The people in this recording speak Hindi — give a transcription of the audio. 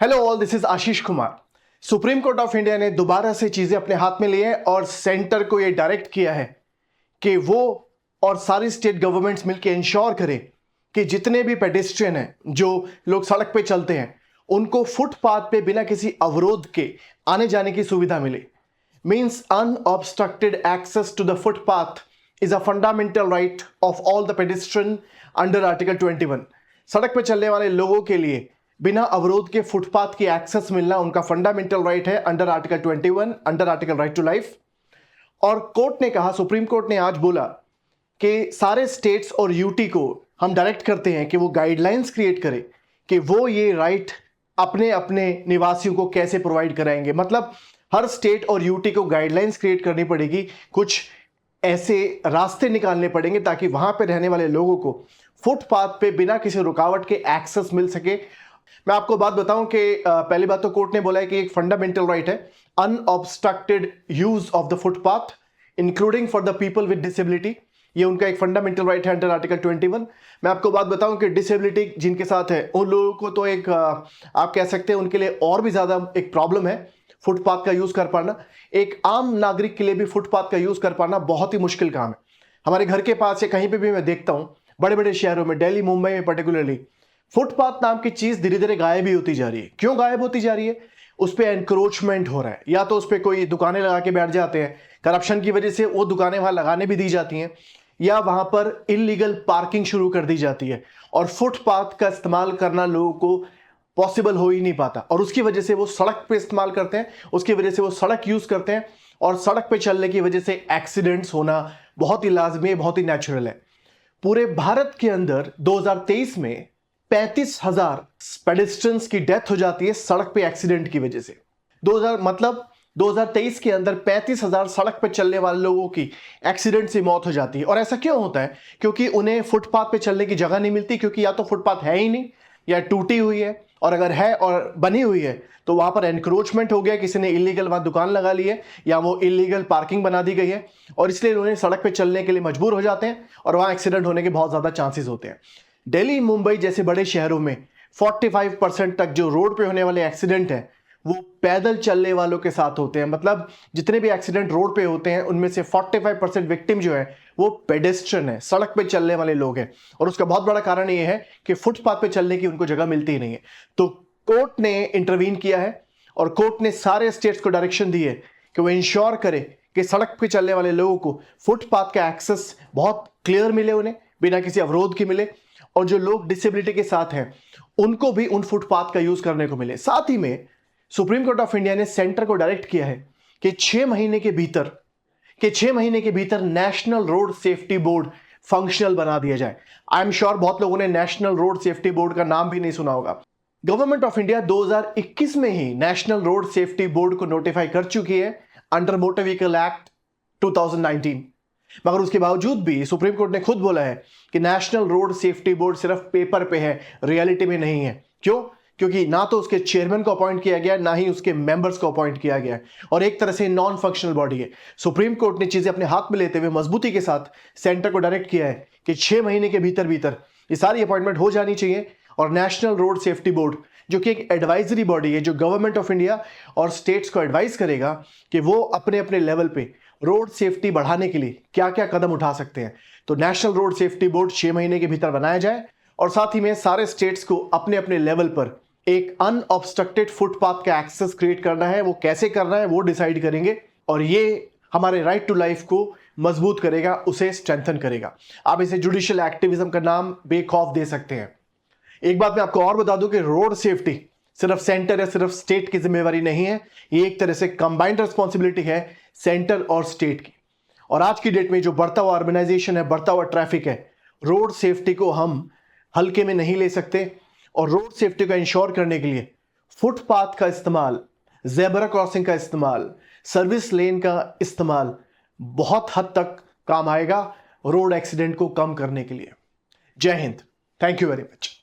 Hello all, this is Ashish Kumar. Supreme court of India ने दोबारा से चीजें अपने हाथ में ली है और सेंटर को यह डायरेक्ट किया है कि वो और सारी स्टेट गवर्नमेंट्स मिलकर इंश्योर करें कि जितने भी पेडेस्ट्रियन हैं, जो लोग सड़क पे चलते हैं, उनको फुटपाथ पे बिना किसी अवरोध के आने जाने की सुविधा मिले। Means unobstructed access to the footpath is a fundamental right of all the pedestrian under article 21। सड़क पे चलने वाले लोगों के लिए बिना अवरोध के फुटपाथ की एक्सेस मिलना उनका फंडामेंटल राइट है under article 21, under article right to life. और कोर्ट ने कहा, सुप्रीम कोर्ट ने आज बोला कि सारे स्टेट्स और यूटी को हम डायरेक्ट करते हैं कि वो गाइडलाइंस क्रिएट करें कि वो ये राइट अपने अपने निवासियों को कैसे प्रोवाइड कराएंगे। मतलब हर स्टेट और यूटी को गाइडलाइंस क्रिएट करनी पड़ेगी, कुछ ऐसे रास्ते निकालने पड़ेंगे ताकि वहां पे रहने वाले लोगों को फुटपाथ पे बिना किसी रुकावट के एक्सेस मिल सके। मैं आपको बात बताऊं कि पहली बात तो कोर्ट ने बोला है कि एक फंडामेंटल राइट है unobstructed use of the footpath including for the people with disability. ये उनका एक फंडामेंटल राइट है अंडर आर्टिकल 21। मैं आपको बात बताऊं कि डिसेबिलिटी जिनके साथ है उन लोगों को तो एक आप कह सकते हैं उनके लिए और भी ज्यादा एक प्रॉब्लम है फुटपाथ का यूज कर पाना। एक आम नागरिक के लिए भी फुटपाथ का यूज कर पाना बहुत ही मुश्किल काम है। हमारे घर के पास या कहीं पे भी मैं देखता हूं, बड़े बड़े शहरों में, दिल्ली मुंबई में पर्टिकुलरली, फुटपाथ नाम की चीज धीरे धीरे गायब ही होती जा रही है। क्यों गायब होती जा रही है? उस पर एनक्रोचमेंट हो रहा है, या तो उस पर कोई दुकानें लगा के बैठ जाते हैं, करप्शन की वजह से वो दुकानें वहां लगाने भी दी जाती हैं, या वहां पर इलीगल पार्किंग शुरू कर दी जाती है और फुटपाथ का इस्तेमाल करना लोगों को पॉसिबल हो ही नहीं पाता और उसकी वजह से वो सड़क पे इस्तेमाल करते हैं, उसकी वजह से वो सड़क यूज करते हैं और सड़क पे चलने की वजह से एक्सीडेंट्स होना बहुत ही लाजमी है, बहुत ही नेचुरल है। पूरे भारत के अंदर 2023 में 35,000 पेडेस्ट्रियंस की डेथ हो जाती है सड़क पे एक्सीडेंट की वजह से। 2023 के अंदर 35,000 सड़क पे चलने वाले लोगों की एक्सीडेंट से मौत हो जाती है। और ऐसा क्यों होता है? क्योंकि उन्हें फुटपाथ पे चलने की जगह नहीं मिलती, क्योंकि या तो फुटपाथ है ही नहीं या टूटी हुई है, और अगर है और बनी हुई है तो वहां पर एनक्रोचमेंट हो गया, किसी ने इलीगल वहां दुकान लगा ली है या वो इलीगल पार्किंग बना दी गई है और इसलिए उन्हें सड़क पे चलने के लिए मजबूर हो जाते हैं और वहां एक्सीडेंट होने के बहुत ज्यादा चांसेस होते हैं। दिल्ली मुंबई जैसे बड़े शहरों में 45% तक जो रोड पे होने वाले एक्सीडेंट हैं वो पैदल चलने वालों के साथ होते हैं। मतलब जितने भी एक्सीडेंट रोड पे होते हैं उनमें से 45% विक्टिम जो है वो पेडेस्ट्रियन है, सड़क पे चलने वाले लोग हैं। और उसका बहुत बड़ा कारण ये है कि फुटपाथ पे चलने की उनको जगह मिलती ही नहीं है। तो कोर्ट ने इंटरवीन किया है और कोर्ट ने सारे स्टेट्स को डायरेक्शन दी है कि वो इंश्योर करे कि सड़क पे चलने वाले लोगों को फुटपाथ का एक्सेस बहुत क्लियर मिले, उन्हें बिना किसी अवरोध के मिले, और जो लोग डिसेबिलिटी के साथ हैं उनको भी उन फुटपाथ का यूज करने को मिले। साथ ही में सुप्रीम कोर्ट ऑफ इंडिया ने सेंटर को डायरेक्ट किया है कि 6 महीने के भीतर national road safety board functional बना दिया जाए। आई एम श्योर बहुत लोगों ने नेशनल रोड सेफ्टी बोर्ड का नाम भी नहीं सुना होगा। गवर्नमेंट ऑफ इंडिया 2021 में ही नेशनल रोड सेफ्टी बोर्ड को नोटिफाई कर चुकी है अंडर मोटर व्हीकल एक्ट 2019। मगर उसके बावजूद भी सुप्रीम कोर्ट ने खुद बोला है कि नेशनल रोड सेफ्टी बोर्ड सिर्फ पेपर पे है, रियलिटी में नहीं है। क्यों? क्योंकि ना तो उसके चेयरमैन को अपॉइंट किया गया, ना ही उसके मेंबर्स को अपॉइंट किया गया और एक तरह से नॉन फंक्शनल बॉडी है। सुप्रीम कोर्ट ने चीजें अपने हाथ में लेते हुए मजबूती के साथ सेंटर को डायरेक्ट किया है कि 6 महीने के भीतर ये सारी अपॉइंटमेंट हो जानी चाहिए और नेशनल रोड सेफ्टी बोर्ड, जो कि एक एडवाइजरी बॉडी है, जो गवर्नमेंट ऑफ इंडिया और स्टेट्स को एडवाइस करेगा कि वो अपने अपने लेवल पे रोड सेफ्टी बढ़ाने के लिए क्या क्या कदम उठा सकते हैं। तो नेशनल रोड सेफ्टी बोर्ड 6 महीने के भीतर बनाया जाए और साथ ही में सारे स्टेट्स को अपने अपने लेवल पर एक अनऑब्स्ट्रक्टेड फुटपाथ का एक्सेस क्रिएट करना है। वो कैसे करना है वो डिसाइड करेंगे और ये हमारे राइट टू लाइफ को मजबूत करेगा, उसे स्ट्रेंथन करेगा। आप इसे जुडिशियल एक्टिविज्म का नाम बेखौफ दे सकते हैं। एक बात मैं आपको और बता दूं कि रोड सेफ्टी सिर्फ सेंटर या सिर्फ स्टेट की जिम्मेवारी नहीं है, ये एक तरह से कंबाइंड रिस्पॉन्सिबिलिटी है सेंटर और स्टेट की। और आज की डेट में जो बढ़ता हुआ अर्बनाइजेशन है, बढ़ता हुआ ट्रैफिक है, रोड सेफ्टी को हम हल्के में नहीं ले सकते और रोड सेफ्टी को इंश्योर करने के लिए फुटपाथ का इस्तेमाल, जेब्रा क्रॉसिंग का इस्तेमाल, सर्विस लेन का इस्तेमाल बहुत हद तक काम आएगा रोड एक्सीडेंट को कम करने के लिए। जय Hind, thank you very much.